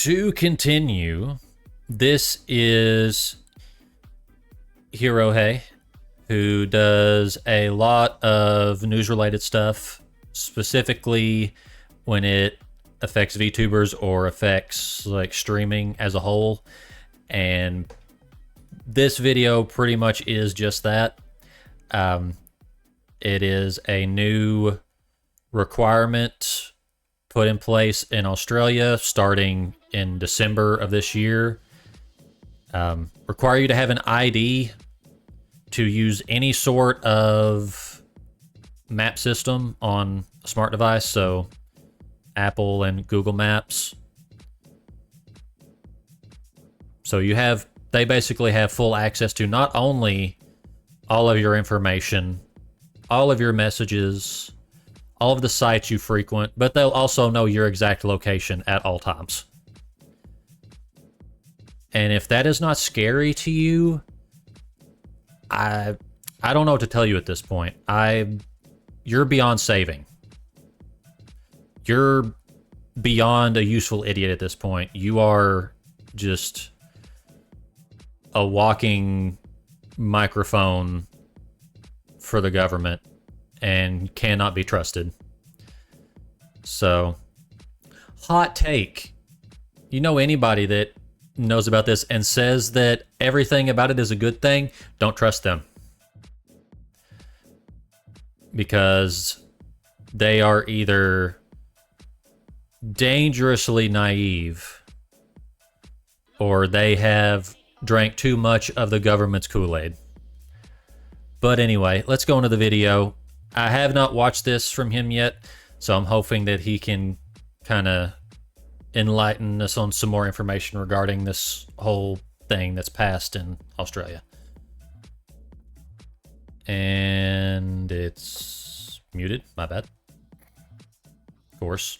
To continue, this is Hirohei, who does a lot of news-related stuff, specifically when it affects VTubers or affects like streaming as a whole. And this video pretty much is just that. It is a new requirement put in place in Australia starting in December of this year. Require you to have an ID to use any sort of map system on a smart device, so Apple and Google Maps. So they basically have full access to not only all of your information, all of your messages, all of the sites you frequent, but they'll also know your exact location at all times. And if that is not scary to you, I don't know what to tell you at this point. You're beyond saving. You're beyond a useful idiot at this point. You are just a walking microphone for the government and cannot be trusted. So, hot take. You know anybody that knows about this and says that everything about it is a good thing, don't trust them. Because they are either dangerously naive or they have drank too much of the government's Kool-Aid. But anyway, let's go into the video. I have not watched this from him yet, so I'm hoping that he can kind of enlighten us on some more information regarding this whole thing that's passed in Australia. And it's muted, my bad. Of course.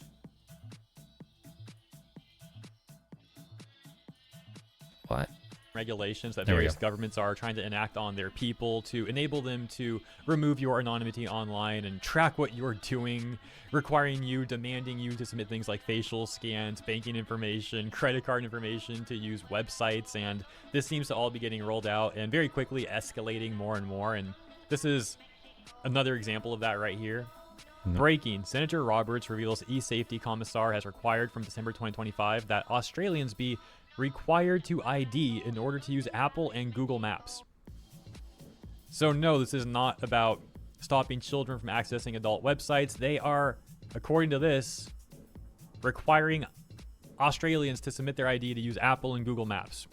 What? Regulations that various governments are trying to enact on their people to enable them to remove your anonymity online and track what you're doing, requiring you, demanding you to submit things like facial scans, banking information, credit card information to use websites. And this seems to all be getting rolled out and very quickly escalating more and more. And this is another example of that right here. Breaking. Senator Roberts reveals e-safety commissar has required from December 2025 that Australians be required to ID in order to use Apple and Google Maps. So no, this is not about stopping children from accessing adult websites. They are, according to this, requiring Australians to submit their ID to use Apple and Google Maps,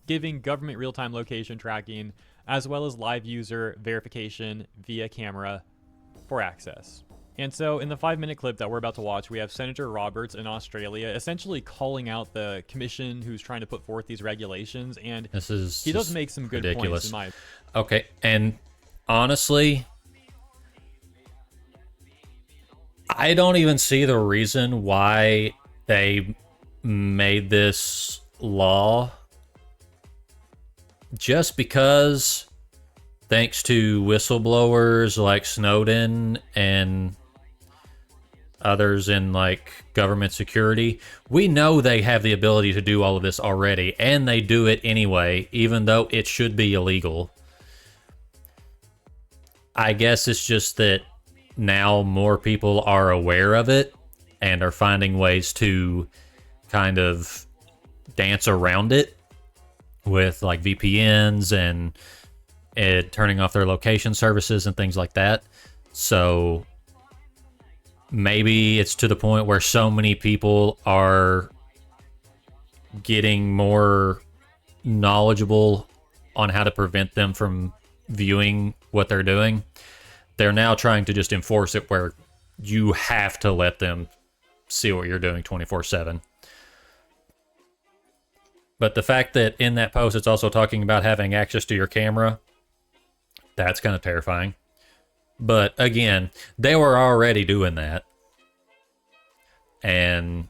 giving government real-time location tracking, as well as live user verification via camera for access. And so in the 5-minute clip that we're about to watch, we have Senator Roberts in Australia essentially calling out the commission who's trying to put forth these regulations. And he does make some good points in my opinion. Okay, and honestly, I don't even see the reason why they made this law. Just because, thanks to whistleblowers like Snowden and others in like government security, we know they have the ability to do all of this already, and they do it anyway, even though it should be illegal. I guess it's just that now more people are aware of it and are finding ways to kind of dance around it with like VPNs and turning off their location services and things like that. So maybe it's to the point where so many people are getting more knowledgeable on how to prevent them from viewing what they're doing. They're now trying to just enforce it where you have to let them see what you're doing 24/7. But the fact that in that post it's also talking about having access to your camera, that's kind of terrifying. But again, they were already doing that. And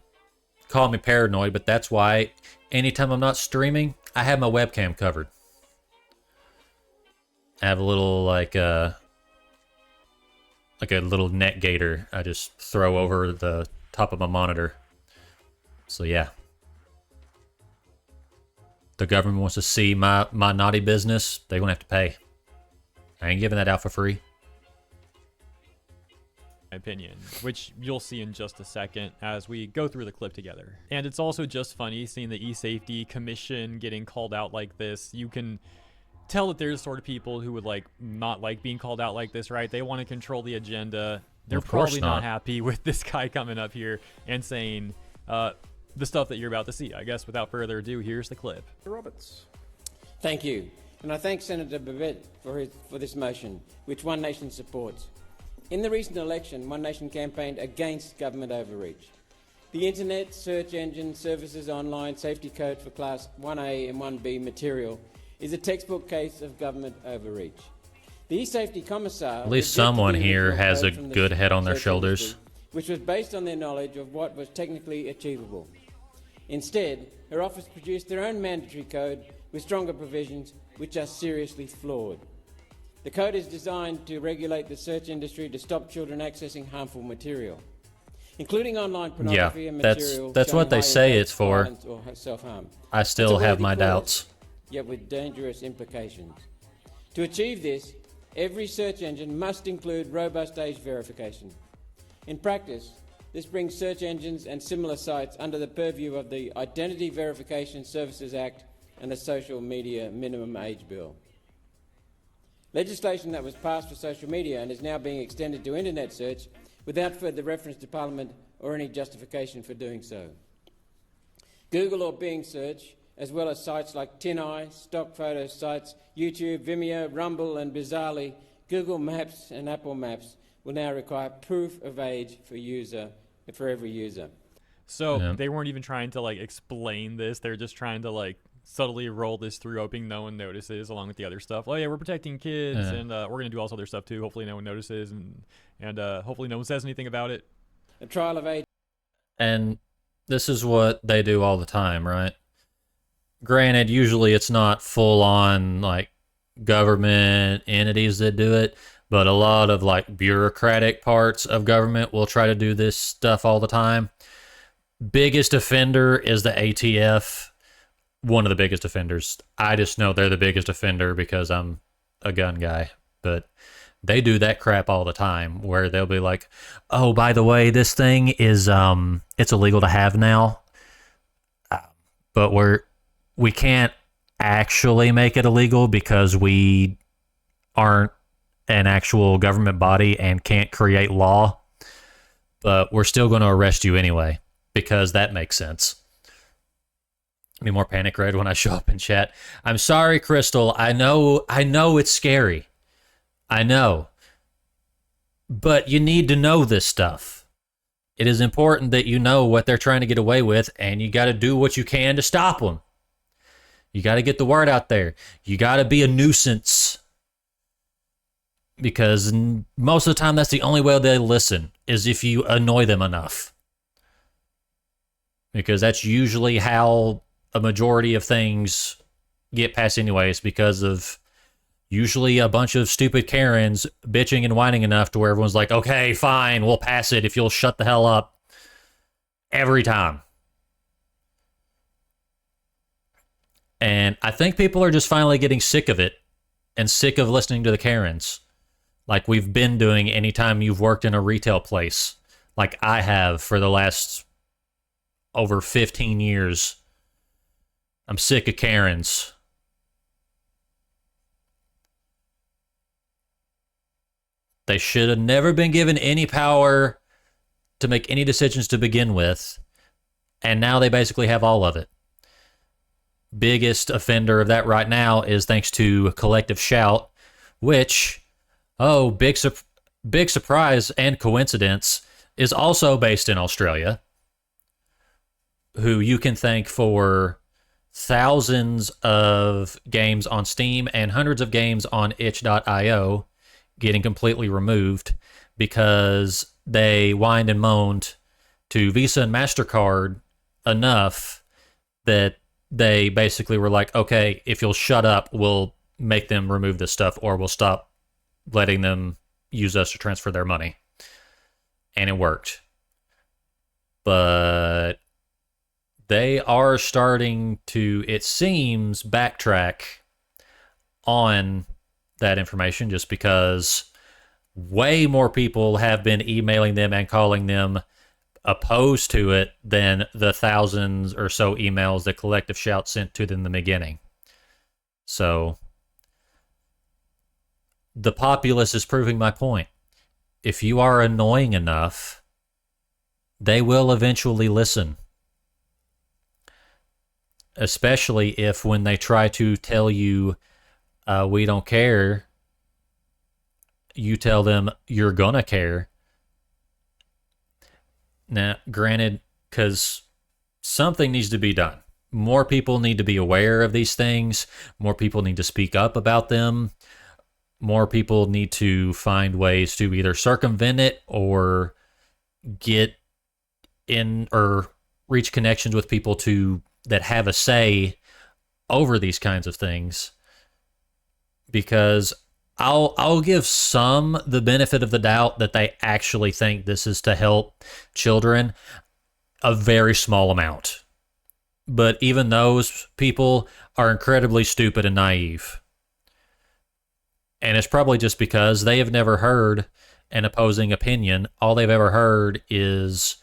call me paranoid, but that's why anytime I'm not streaming, I have my webcam covered. I have a little like a little net gator I just throw over the top of my monitor. So yeah. the government wants to see my naughty business, they're going to have to pay. I ain't giving that out for free. Opinion, which you'll see in just a second as we go through the clip together. And it's also just funny seeing the eSafety Commission getting called out like this. You can tell that there's sort of people who would like not like being called out like this, right? They want to control the agenda. They're probably not happy with this guy coming up here and saying the stuff that you're about to see. I guess without further ado, here's the clip. Roberts. Thank you. And I thank Senator Babet for this motion, which One Nation supports. In the recent election, One Nation campaigned against government overreach. The Internet Search Engine Services Online Safety Code for Class 1A and 1B material is a textbook case of government overreach. The eSafety Commissar... At least someone here has a good head on their shoulders. Which was based on their knowledge of what was technically achievable. Instead, her office produced their own mandatory code with stronger provisions which are seriously flawed. The code is designed to regulate the search industry to stop children accessing harmful material, including online pornography and material. That's what they say it's for. Or self-harm. I still have my doubts. Yet with dangerous implications. To achieve this, every search engine must include robust age verification. In practice, this brings search engines and similar sites under the purview of the Identity Verification Services Act and the Social Media Minimum Age Bill. Legislation that was passed for social media and is now being extended to internet search without further reference to Parliament or any justification for doing so. Google or Bing search, as well as sites like TinEye, stock photo sites, YouTube, Vimeo, Rumble and bizarrely Google Maps and Apple Maps will now require proof of age for every user. So they weren't even trying to like explain this. They're just trying to like subtly roll this through, hoping no one notices, along with the other stuff. Oh yeah, we're protecting kids, and we're gonna do all this other stuff too. Hopefully no one notices, and hopefully no one says anything about it. A trial of age. And this is what they do all the time, right? Granted, usually it's not full on like government entities that do it, but a lot of like bureaucratic parts of government will try to do this stuff all the time. Biggest offender is the ATF. One of the biggest offenders. I just know they're the biggest offender because I'm a gun guy, but they do that crap all the time where they'll be like, oh, by the way, this thing is, it's illegal to have now, but we can't actually make it illegal because we aren't an actual government body and can't create law, but we're still going to arrest you anyway because that makes sense. Be more panic red when I show up in chat. I'm sorry, Crystal. I know it's scary. I know. But you need to know this stuff. It is important that you know what they're trying to get away with, and you got to do what you can to stop them. You got to get the word out there. You got to be a nuisance. Because most of the time, that's the only way they listen, is if you annoy them enough. Because that's usually how a majority of things get passed anyways, because of usually a bunch of stupid Karens bitching and whining enough to where everyone's like, okay, fine, we'll pass it if you'll shut the hell up. Every time. And I think people are just finally getting sick of it and sick of listening to the Karens. Like we've been doing anytime you've worked in a retail place. Like I have for the last over 15 years. I'm sick of Karens. They should have never been given any power to make any decisions to begin with. And now they basically have all of it. Biggest offender of that right now is thanks to Collective Shout, which, big surprise and coincidence, is also based in Australia, who you can thank for thousands of games on Steam and hundreds of games on itch.io getting completely removed because they whined and moaned to Visa and MasterCard enough that they basically were like, okay, if you'll shut up, we'll make them remove this stuff or we'll stop letting them use us to transfer their money. And it worked. But they are starting to, it seems, backtrack on that information, just because way more people have been emailing them and calling them opposed to it than the thousands or so emails that Collective Shout sent to them in the beginning. So the populace is proving my point. If you are annoying enough, they will eventually listen. Especially if, when they try to tell you, we don't care, you tell them you're gonna care. Now, granted, because something needs to be done. More people need to be aware of these things. More people need to speak up about them. More people need to find ways to either circumvent it or get in or reach connections with people that have a say over these kinds of things. Because I'll give some the benefit of the doubt that they actually think this is to help children, a very small amount. But even those people are incredibly stupid and naive. And it's probably just because they have never heard an opposing opinion. All they've ever heard is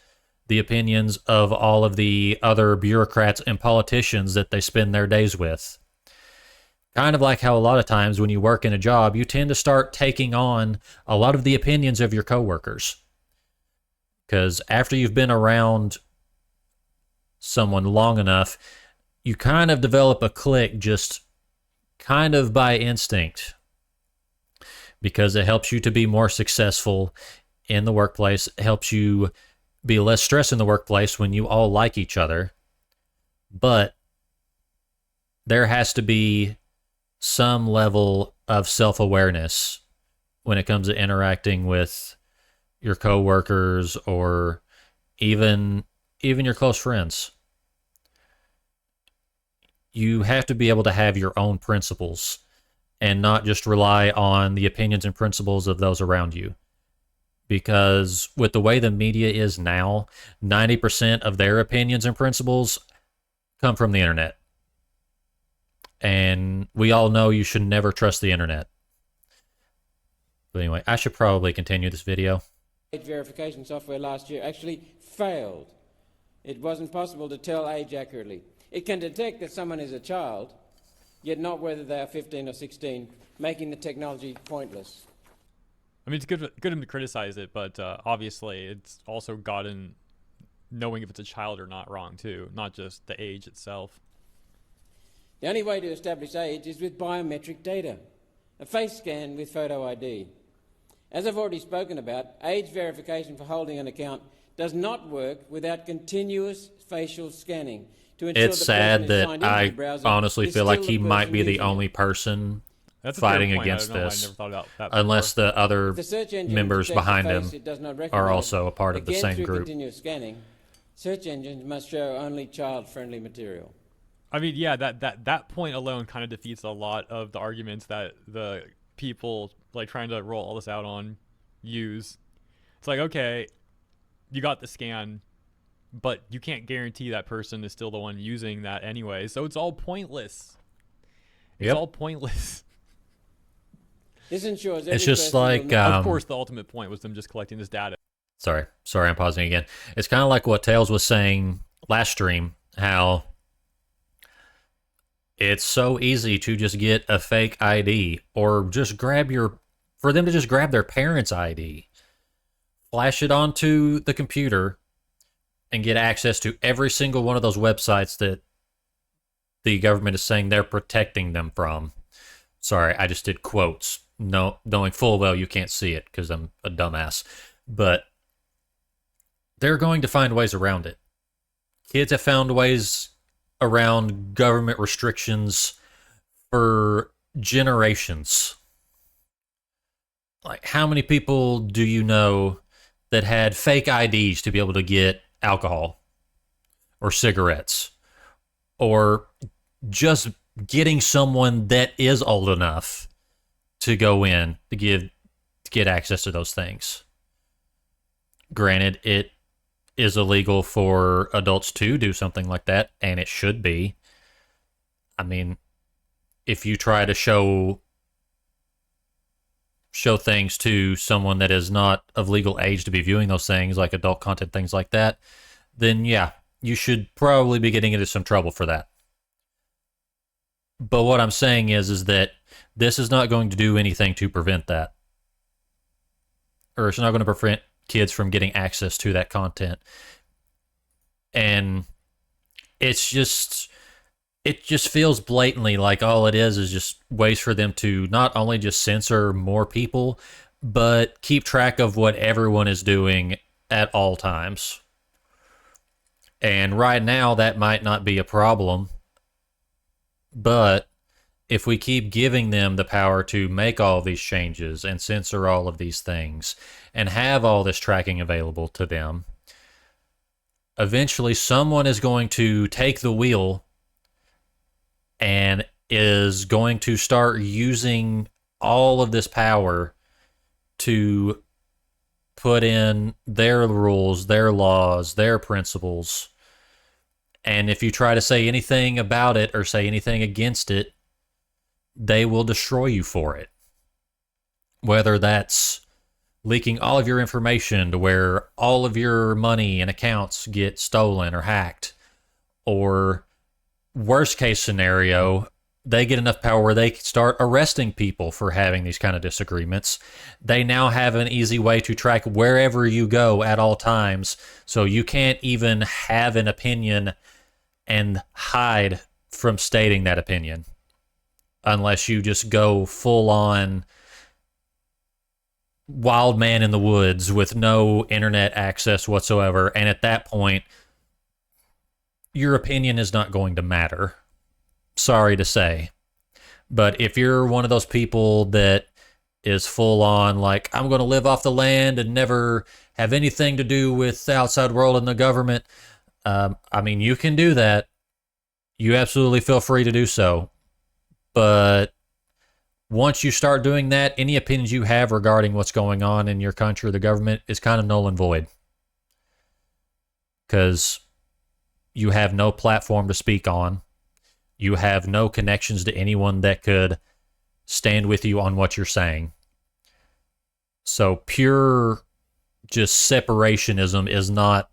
the opinions of all of the other bureaucrats and politicians that they spend their days with. Kind of like how a lot of times when you work in a job, you tend to start taking on a lot of the opinions of your coworkers. Because after you've been around someone long enough, you kind of develop a clique just kind of by instinct. Because it helps you to be more successful in the workplace. It helps you be less stressed in the workplace when you all like each other. But there has to be some level of self-awareness when it comes to interacting with your coworkers or even your close friends. You have to be able to have your own principles and not just rely on the opinions and principles of those around you. Because with the way the media is now, 90% of their opinions and principles come from the internet. And we all know you should never trust the internet. But anyway, I should probably continue this video. Age verification software last year actually failed. It wasn't possible to tell age accurately. It can detect that someone is a child, yet not whether they are 15 or 16, making the technology pointless. I mean, it's good of him to criticize it, but obviously it's also gotten knowing if it's a child or not wrong too, not just the age itself. The only way to establish age is with biometric data, a face scan with photo ID. As I've already spoken about, age verification for holding an account does not work without continuous facial scanning to ensure it's sad that I honestly feel like he might be the only person fighting against this, unless the other members behind him are also a part of the same group. Continuous scanning, search engines must show only child-friendly material. I mean, yeah, that point alone kind of defeats a lot of the arguments that the people like trying to roll all this out on use. It's like, okay, you got the scan, but you can't guarantee that person is still the one using that anyway, so it's all pointless. It's all pointless. This ensures it's just like of course the ultimate point was them just collecting this data. Sorry, I'm pausing again. It's kind of like what Tails was saying last stream, how it's so easy to just get a fake ID or just for them to just grab their parents' ID, flash it onto the computer, and get access to every single one of those websites that the government is saying they're protecting them from. Sorry, I just did quotes, knowing full well you can't see it because I'm a dumbass. But they're going to find ways around it. Kids have found ways around government restrictions for generations. Like, how many people do you know that had fake IDs to be able to get alcohol or cigarettes, or just getting someone that is old enough to go in to get access to those things? Granted, it is illegal for adults to do something like that, and it should be. I mean, if you try to show things to someone that is not of legal age to be viewing those things, like adult content, things like that, then yeah, you should probably be getting into some trouble for that. But what I'm saying is that this is not going to do anything to prevent that. Or it's not going to prevent kids from getting access to that content. And it just feels blatantly like all it is just ways for them to not only just censor more people, but keep track of what everyone is doing at all times. And right now, that might not be a problem. But if we keep giving them the power to make all these changes and censor all of these things and have all this tracking available to them, eventually someone is going to take the wheel and is going to start using all of this power to put in their rules, their laws, their principles. And if you try to say anything about it or say anything against it, they will destroy you for it. Whether that's leaking all of your information to where all of your money and accounts get stolen or hacked, or worst case scenario, they get enough power where they start arresting people for having these kind of disagreements. They now have an easy way to track wherever you go at all times, so you can't even have an opinion and hide from stating that opinion unless you just go full on wild man in the woods with no internet access whatsoever. And at that point, your opinion is not going to matter. Sorry to say. But if you're one of those people that is full on like, I'm going to live off the land and never have anything to do with the outside world and the government, I mean, you can do that. You absolutely feel free to do so. But once you start doing that, any opinions you have regarding what's going on in your country or the government is kind of null and void. Because you have no platform to speak on. You have no connections to anyone that could stand with you on what you're saying. So pure just separationism is not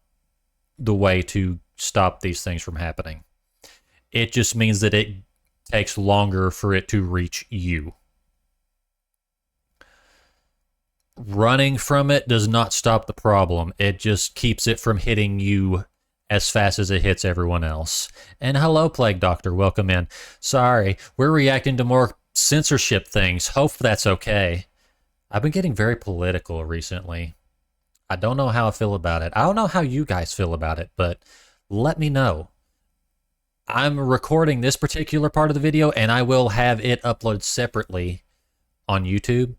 the way to stop these things from happening. It just means that it takes longer for it to reach you. Running from it does not stop the problem. It just keeps it from hitting you as fast as it hits everyone else. And hello, Plague Doctor. Welcome in. Sorry, we're reacting to more censorship things. Hope that's okay. I've been getting very political recently. I don't know how I feel about it. I don't know how you guys feel about it, but let me know. I'm recording this particular part of the video, and I will have it uploaded separately on YouTube.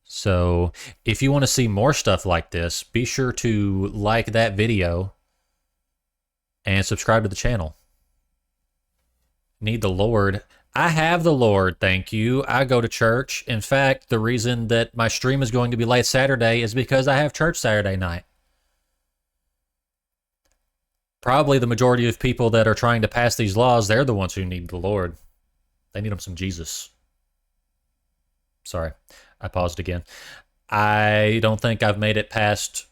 So if you want to see more stuff like this, be sure to like that video and subscribe to the channel. Need the Lord. I have the Lord, thank you. I go to church. In fact, the reason that my stream is going to be late Saturday is because I have church Saturday night. Probably the majority of people that are trying to pass these laws, they're the ones who need the Lord. They need them some Jesus. Sorry, I paused again. I don't think I've made it past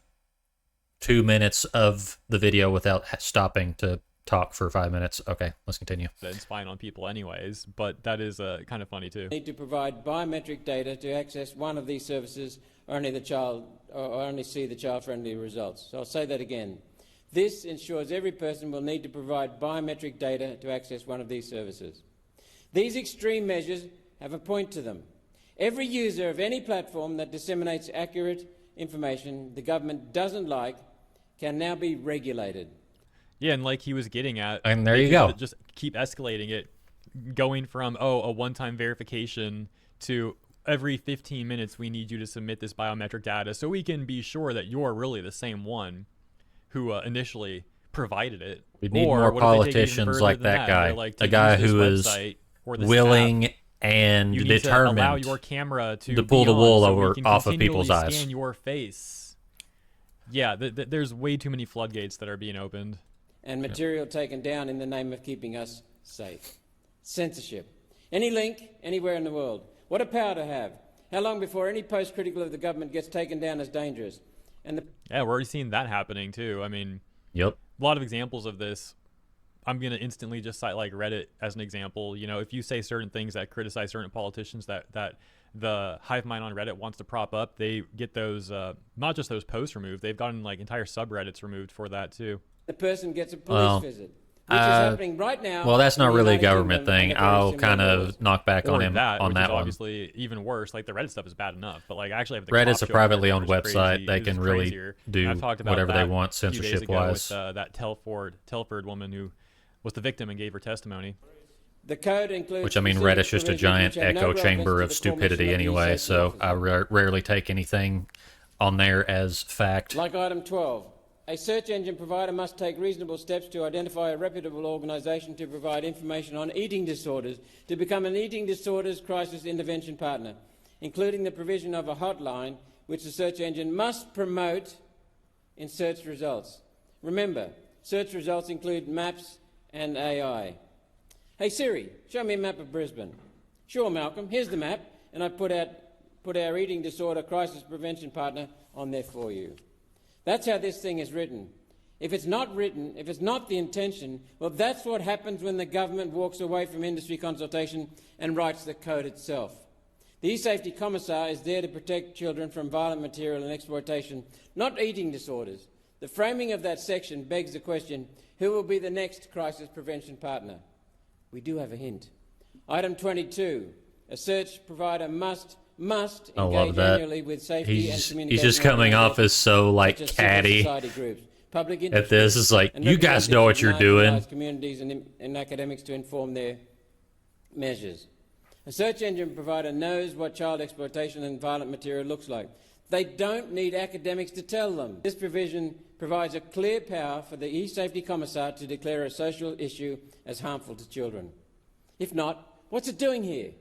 2 minutes of the video without stopping to talk for 5 minutes. Okay, let's continue. Then spying on people anyways, but that is kind of funny too. Need to provide biometric data to access one of these services or only see the child-friendly results. So I'll say that again. This ensures every person will need to provide biometric data to access one of these services. These extreme measures have a point to them. Every user of any platform that disseminates accurate information the government doesn't like can now be regulated. Yeah, and like he was getting at, and there you go. Just keep escalating it, going from a one-time verification to every 15 minutes we need you to submit this biometric data so we can be sure that you're really the same one who initially provided it. We need more politicians like that guy, like, a guy who is willing and you determined to allow your camera to pull the wool so off of people's eyes. Scan your face. Yeah, there's way too many floodgates that are being opened. And material taken down in the name of keeping us safe. Censorship. Any link, anywhere in the world. What a power to have. How long before any post critical of the government gets taken down as dangerous? Yeah, we're already seeing that happening too. I mean, Yep. a lot of examples of this. I'm going to instantly just cite like Reddit as an example. You know, if you say certain things that criticize certain politicians that the hive mind on Reddit wants to prop up, they get those, not just those posts removed, they've gotten like entire subreddits removed for that too. The person gets a police visit, which is happening right now. Well, that's not in the really a United government Kingdom thing. under very I'll similar kind laws. of knock back on Or him that, on which that is one. obviously even worse. Like the Reddit stuff is bad enough, but like I actually have the Reddit's cop a show privately there, owned which is website. crazy. They It can was really crazier. do And I've talked about whatever they that want a few days ago censorship-wise. with that Telford woman who was the victim and gave her testimony. The code includes Which, I mean, specific Reddit's just a provisions giant which have no echo reference chamber to of the core stupidity mission of the anyway, safety so officer. I rarely take anything on there as fact. Like item 12, a search engine provider must take reasonable steps to identify a reputable organisation to provide information on eating disorders to become an eating disorders crisis intervention partner, including the provision of a hotline which the search engine must promote in search results. Remember, search results include maps and AI. Hey Siri, show me a map of Brisbane. Sure, Malcolm, here's the map, and I put our eating disorder crisis prevention partner on there for you. That's how this thing is written. If it's not written, if it's not the intention, well, that's what happens when the government walks away from industry consultation and writes the code itself. The e-safety commissar is there to protect children from violent material and exploitation, not eating disorders. The framing of that section begs the question, who will be the next crisis prevention partner? We do have a hint. Item 22, a search provider must I love engage that. annually with safety and communication. He's just coming off as so like such as civil catty society groups, public at industry, this. Is like, and you guys know what you're doing. marginalised communities and academics to inform their measures. A search engine provider knows what child exploitation and violent material looks like. They don't need academics to tell them. This provision provides a clear power for the e-safety commissar to declare a social issue as harmful to children. If not, what's it doing here?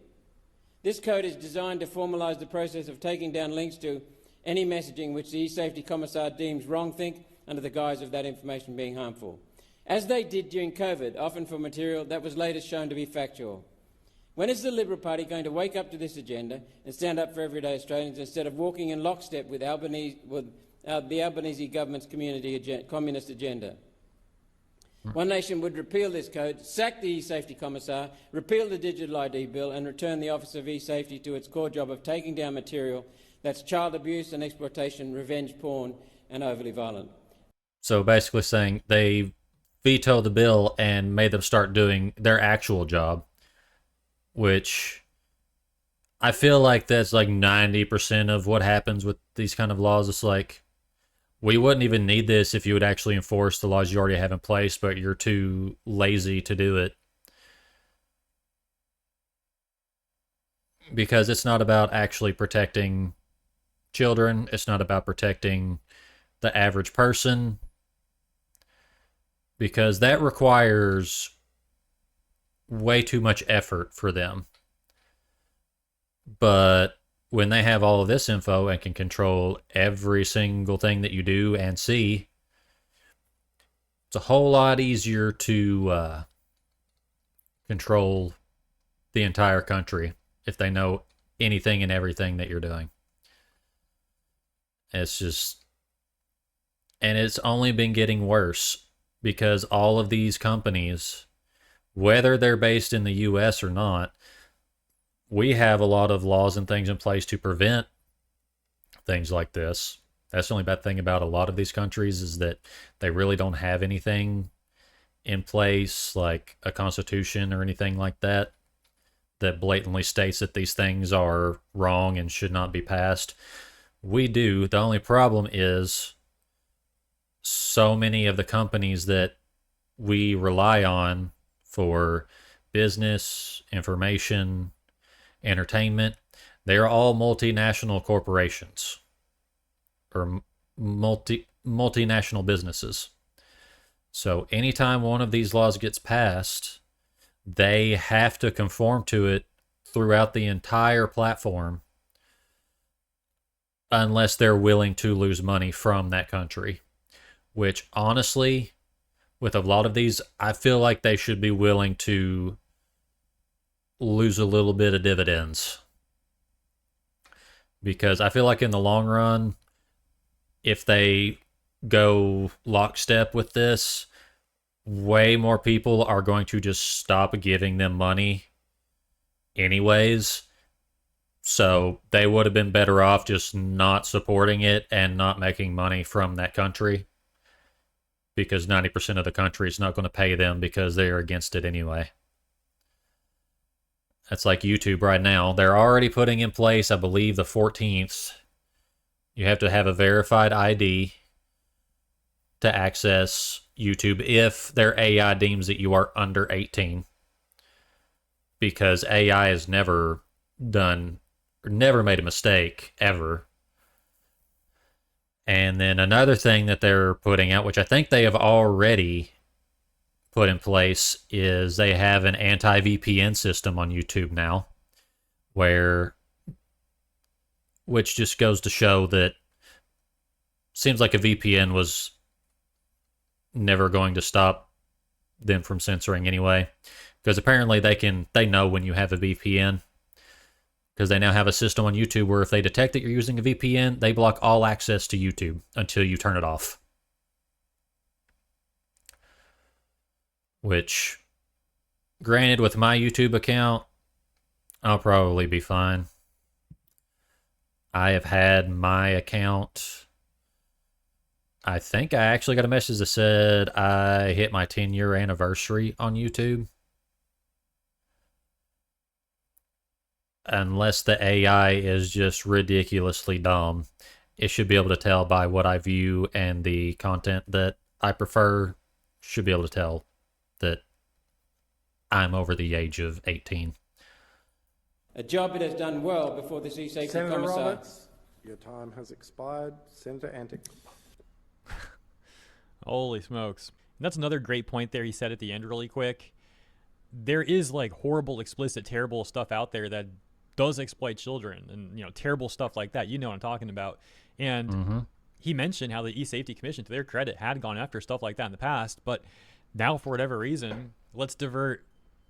This code is designed to formalise the process of taking down links to any messaging which the e-safety commissar deems wrongthink under the guise of that information being harmful, as they did during COVID, often for material that was later shown to be factual. When is the Liberal Party going to wake up to this agenda and stand up for everyday Australians instead of walking in lockstep with the Albanese government's communist agenda? One Nation would repeal this code, sack the e-safety commissar, repeal the digital ID bill and return the Office of E-Safety to its core job of taking down material that's child abuse and exploitation, revenge porn and overly violent. So basically saying they vetoed the bill and made them start doing their actual job, which I feel like that's like 90% of what happens with these kind of laws. It's like, we wouldn't even need this if you would actually enforce the laws you already have in place, but you're too lazy to do it. Because it's not about actually protecting children. It's not about protecting the average person. Because that requires way too much effort for them. But when they have all of this info and can control every single thing that you do and see, it's a whole lot easier to control the entire country if they know anything and everything that you're doing. It's just, and it's only been getting worse because all of these companies, whether they're based in the US or not, we have a lot of laws and things in place to prevent things like this. That's the only bad thing about a lot of these countries is that they really don't have anything in place, like a constitution or anything like that, that blatantly states that these things are wrong and should not be passed. We do. The only problem is so many of the companies that we rely on for business, information, entertainment, they're all multinational corporations or multinational businesses. So anytime one of these laws gets passed, they have to conform to it throughout the entire platform unless they're willing to lose money from that country, which honestly, with a lot of these, I feel like they should be willing to lose a little bit of dividends. Because I feel like in the long run, if they go lockstep with this, way more people are going to just stop giving them money anyways. So they would have been better off just not supporting it and not making money from that country, because 90% of the country is not going to pay them because they're against it anyway. That's like YouTube right now. They're already putting in place, I believe, the 14th. You have to have a verified ID to access YouTube if their AI deems that you are under 18. Because AI has never made a mistake, ever. And then another thing that they're putting out, which I think they have already put in place, is they have an anti-VPN system on YouTube now, which just goes to show that seems like a VPN was never going to stop them from censoring anyway, because apparently they know when you have a VPN, because they now have a system on YouTube where if they detect that you're using a VPN, they block all access to YouTube until you turn it off. Which, granted, with my YouTube account, I'll probably be fine. I have had my account, I think I actually got a message that said I hit my 10-year anniversary on YouTube. Unless the AI is just ridiculously dumb, it should be able to tell by what I view and the content that I prefer, should be able to tell that I'm over the age of 18. A job it has done well before the Sea Safety Senator Commissar. Roberts, your time has expired. Senator Antic. Holy smokes. And that's another great point there he said at the end really quick. There is like horrible, explicit, terrible stuff out there that does exploit children and, you know, terrible stuff like that. You know what I'm talking about. And he mentioned how the E-Safety Commission, to their credit, had gone after stuff like that in the past. But now, for whatever reason, let's divert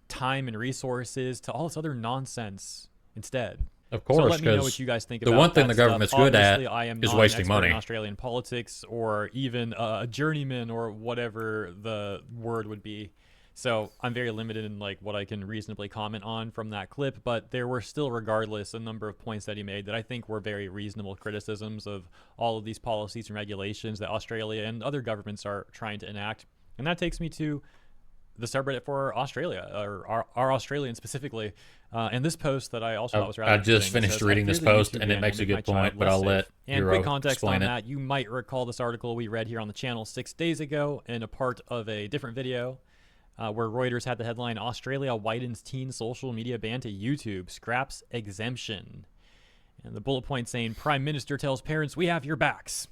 time and resources to all this other nonsense instead. Of course, so let me know what you guys think about the one thing that the government's stuff. good at Obviously, I am is not wasting an expert money. in Australian politics or even a journeyman or whatever the word would be. So I'm very limited in like what I can reasonably comment on from that clip, but there were still, regardless, a number of points that he made that I think were very reasonable criticisms of all of these policies and regulations that Australia and other governments are trying to enact. And that takes me to the subreddit for Australia, or our Australians specifically. And this post that I also thought was rather I just interesting. It finished says, reading "I this fear the post, YouTube and it ban makes will a make good my child point, but less I'll safe." let And Hero quick context explain on it. that, you might recall this article we read here on the channel 6 days ago in a part of a different video where Reuters had the headline, "Australia widens teen social media ban to YouTube, scraps exemption." And the bullet point saying, "Prime Minister tells parents we have your backs.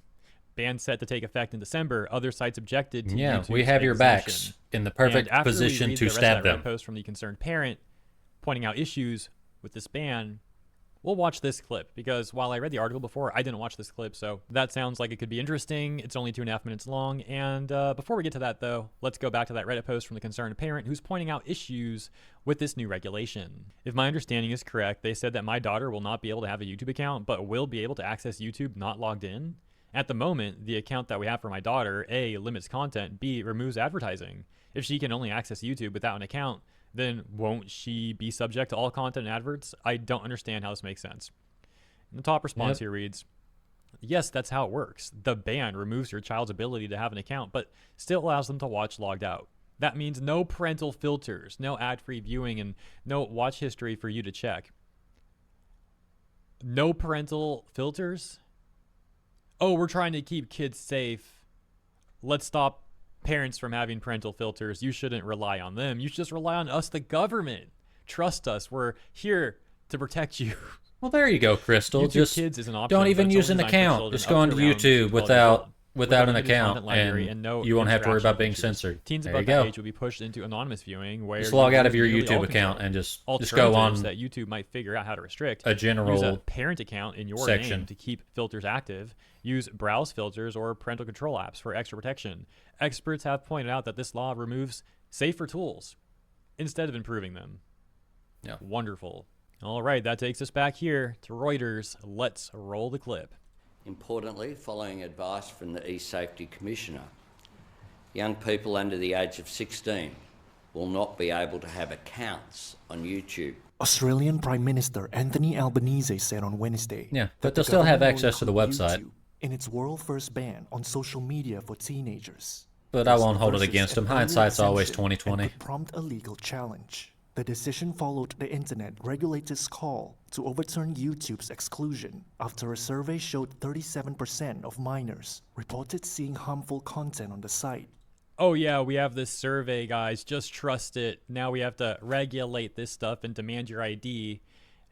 Ban set to take effect in December. Other sites objected to Yeah, YouTube's we have your exemption." backs in the perfect And after we position read to the rest of stab that Reddit them. post from the concerned parent pointing out issues with this ban, we'll watch this clip, because while I read the article before, I didn't watch this clip, so that sounds like it could be interesting. It's only 2.5 minutes long, and before we get to that, though, let's go back to that Reddit post from the concerned parent who's pointing out issues with this new regulation. If my understanding is correct, they said that my daughter will not be able to have a YouTube account, but will be able to access YouTube not logged in. At the moment, the account that we have for my daughter, A, limits content, B, removes advertising. If she can only access YouTube without an account, then won't she be subject to all content and adverts? I don't understand how this makes sense. And the top response here reads, "Yes, that's how it works. The ban removes your child's ability to have an account, but still allows them to watch logged out. That means no parental filters, no ad-free viewing, and no watch history for you to check." No parental filters? Oh, we're trying to keep kids safe. Let's stop parents from having parental filters. You shouldn't rely on them. You should just rely on us, the government. Trust us. We're here to protect you. Well, there you go, Crystal. YouTube Just Kids is an option, don't but even it's use only an designed for account. children Just up go to onto around YouTube 12 years old. without a an limited account, content library and no you won't have to worry interaction about being features. censored. Teens There above you that go. age will be pushed into anonymous viewing, where Just you log out of lose your nearly all YouTube account control. and just go Alternatives on that YouTube might figure out how to restrict. a Use a general parent account in your section. name to keep filters active. Use browse filters or parental control apps for extra protection. Experts have pointed out that this law removes safer tools instead of improving them. Yeah. Wonderful. All right, that takes us back here to Reuters. Let's roll the clip. Importantly, following advice from the E-Safety Commissioner, young people under the age of 16 will not be able to have accounts on YouTube. Australian Prime Minister Anthony Albanese said on Wednesday Yeah, that but the they'll still have government will access to the include website. YouTube in its world-first ban on social media for teenagers. But I This won't hold it reverses against an them. earlier Hindsight's always exemption and 20/20. could prompt a legal challenge. The decision followed the internet regulator's call to overturn YouTube's exclusion after a survey showed 37% of minors reported seeing harmful content on the site. Oh yeah, we have this survey, guys. Just trust it. Now we have to regulate this stuff and demand your ID,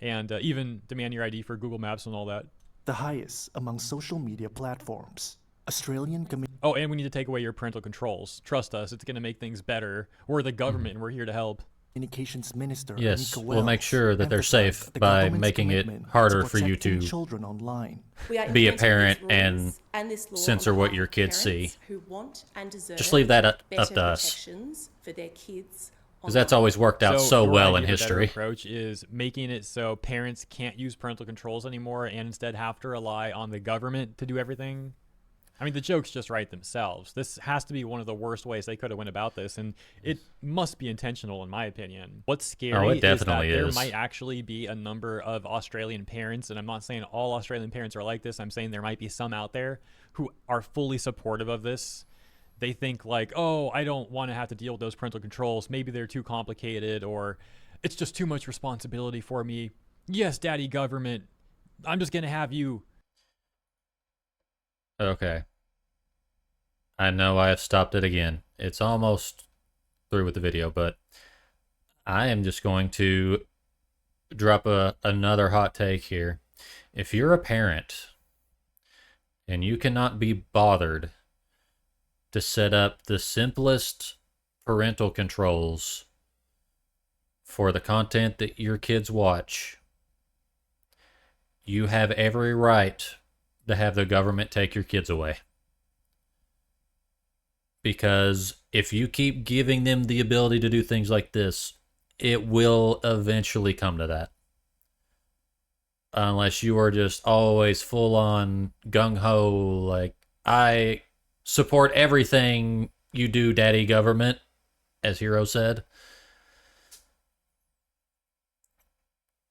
and even demand your ID for Google Maps and all that. The highest among social media platforms. Australian Oh, and we need to take away your parental controls. Trust us, it's going to make things better. We're the government, and we're here to help. Communications Minister Yes, Anika we'll make Wells sure that they're emphasized safe the by government's making it commitment harder to for you protecting to children online. We are be a implementing parent these and rules and this law censor on what behalf your of kids parents see. who want and deserve Just leave that up better to us. protections for their kids Because that's online. always worked out so your well idea in of a better history. approach is making it so parents can't use parental controls anymore and instead have to rely on the government to do everything. I mean, the jokes just write themselves. This has to be one of the worst ways they could have went about this, and it must be intentional, in my opinion. What's scary is that definitely there is. might actually be a number of Australian parents, and I'm not saying all Australian parents are like this. I'm saying there might be some out there who are fully supportive of this. They think like, oh, I don't want to have to deal with those parental controls. Maybe they're too complicated, or it's just too much responsibility for me. Yes, daddy government, I'm just going to have you. Okay. I know I have stopped it again. It's almost through with the video, but I am just going to drop another hot take here. If you're a parent and you cannot be bothered to set up the simplest parental controls for the content that your kids watch, you have every right to have the government take your kids away. Because if you keep giving them the ability to do things like this, it will eventually come to that. Unless you are just always full on gung-ho, like, I support everything you do, daddy government, as Hero said.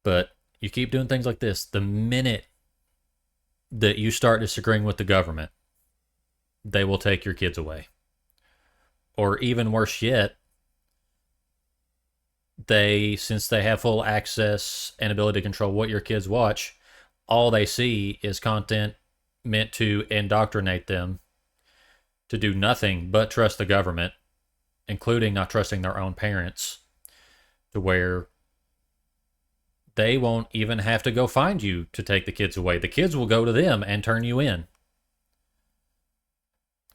But you keep doing things like this, the minute that you start disagreeing with the government, they will take your kids away. Or even worse yet, since they have full access and ability to control what your kids watch, all they see is content meant to indoctrinate them to do nothing but trust the government, including not trusting their own parents, to where they won't even have to go find you to take the kids away. The kids will go to them and turn you in.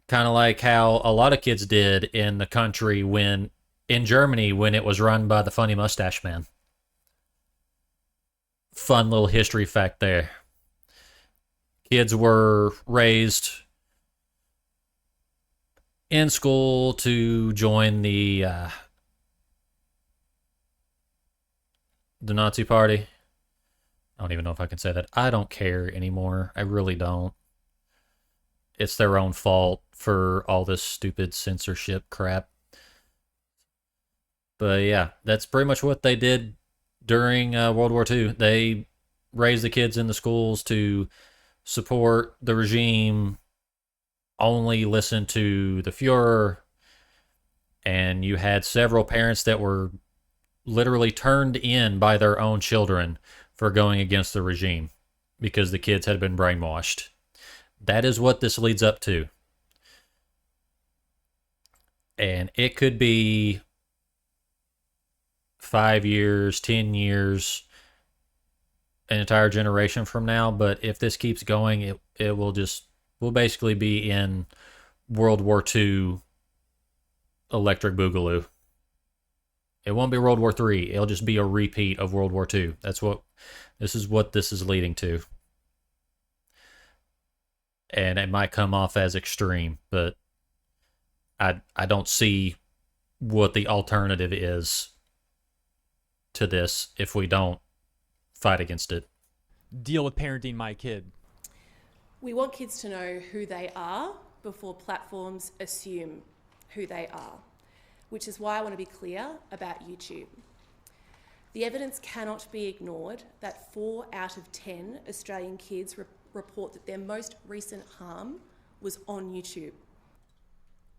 Kind of like how a lot of kids did in the country in Germany when it was run by the funny mustache man. Fun little history fact there. Kids were raised in school to join the Nazi Party. I don't even know if I can say that. I don't care anymore. I really don't. It's their own fault for all this stupid censorship crap. But yeah, that's pretty much what they did during World War II. They raised the kids in the schools to support the regime, only listen to the Fuhrer, and you had several parents that were literally turned in by their own children for going against the regime because the kids had been brainwashed. That is what this leads up to. And it could be 5 years, 10 years, an entire generation from now, but if this keeps going, it will just We'll basically be in World War II Electric Boogaloo. It won't be World War III. It'll just be a repeat of World War II. This is what this is leading to. And it might come off as extreme, but I don't see what the alternative is to this if we don't fight against it. Deal with parenting my kid. We want kids to know who they are before platforms assume who they are, which is why I want to be clear about YouTube. The evidence cannot be ignored that 4 out of 10 Australian kids report that their most recent harm was on YouTube.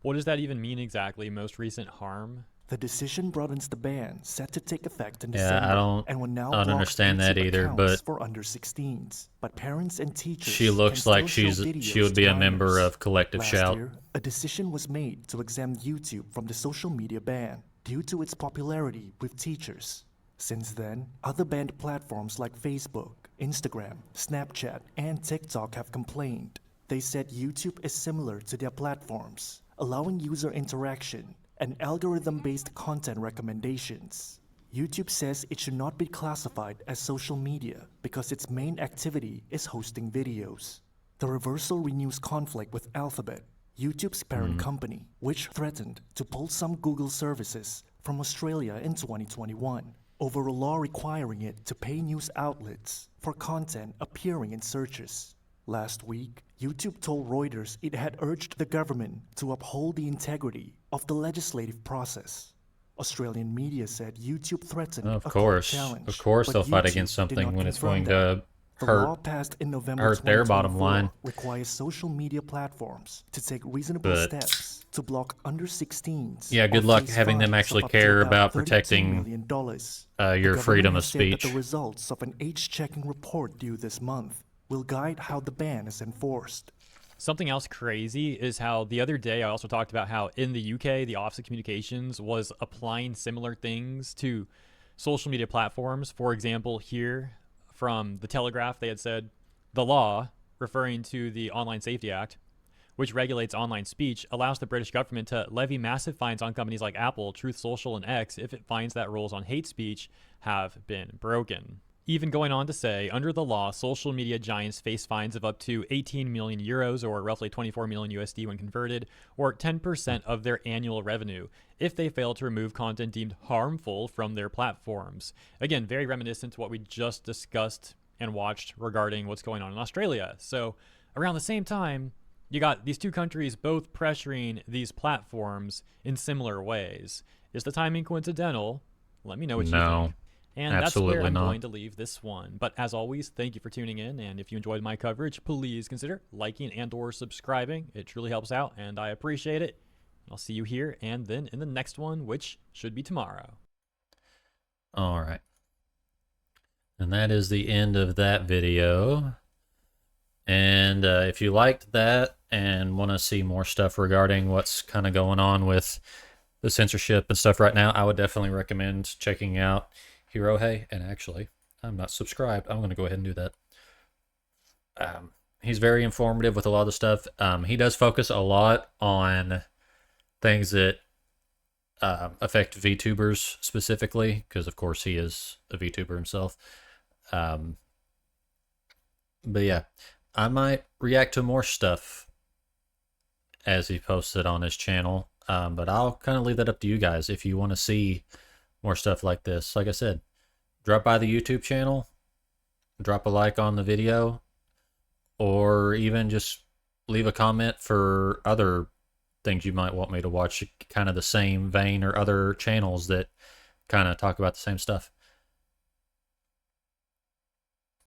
What does that even mean exactly, most recent harm? The decision broadens the ban set to take effect in Yeah, December I don't block understand that YouTube either, accounts but for under 16s. But parents and teachers she looks can like still show she videos would be to a member minors. of Collective Last Shout. year, a decision was made to exempt YouTube from the social media ban due to its popularity with teachers. Since then, other banned platforms like Facebook, Instagram, Snapchat, and TikTok have complained. They said YouTube is similar to their platforms, allowing user interaction and algorithm-based content recommendations. YouTube says it should not be classified as social media because its main activity is hosting videos. The reversal renews conflict with Alphabet, YouTube's parent company, which threatened to pull some Google services from Australia in 2021 over a law requiring it to pay news outlets for content appearing in searches. Last week, YouTube told Reuters it had urged the government to uphold the integrity of the legislative process. Australian media said YouTube threatened Of a court course. challenge, Of course but they'll fight YouTube against did something not when it's confirm going that. to The hurt law passed in November hurt their bottom 2024 line. requires social media platforms to take reasonable But- steps to block under 16s. Yeah, good or luck face having them fines actually of up to care about $32 protecting, million. your The freedom government of has said that speech. the results of an age-checking report due this month will guide how the ban is enforced. Something else crazy is how the other day I also talked about how in the UK, the Office of Communications was applying similar things to social media platforms. For example, here from The Telegraph, they had said the law, referring to the Online Safety Act, which regulates online speech, allows the British government to levy massive fines on companies like Apple, Truth Social, and X if it finds that rules on hate speech have been broken. Even going on to say, under the law, social media giants face fines of up to 18 million euros, or roughly 24 million USD when converted, or 10% of their annual revenue, if they fail to remove content deemed harmful from their platforms. Again, very reminiscent to what we just discussed and watched regarding what's going on in Australia. So around the same time, you got these two countries both pressuring these platforms in similar ways. Is the timing coincidental? Let me know what you think. And that's where absolutely I'm not. going to leave this one. But as always, thank you for tuning in. And if you enjoyed my coverage, please consider liking and or subscribing. It truly helps out and I appreciate it. I'll see you here and then in the next one, which should be tomorrow. All right. And that is the end of that video. And if you liked that and want to see more stuff regarding what's kind of going on with the censorship and stuff right now, I would definitely recommend checking out Hirohei. And actually, I'm not subscribed. I'm going to go ahead and do that. He's very informative with a lot of the stuff. He does focus a lot on things that affect VTubers specifically, because of course he is a VTuber himself. But yeah, I might react to more stuff as he posts it on his channel. But I'll kind of leave that up to you guys if you want to see more stuff like this. Like I said, drop by the YouTube channel, drop a like on the video, or even just leave a comment for other things you might want me to watch, kind of the same vein, or other channels that kind of talk about the same stuff.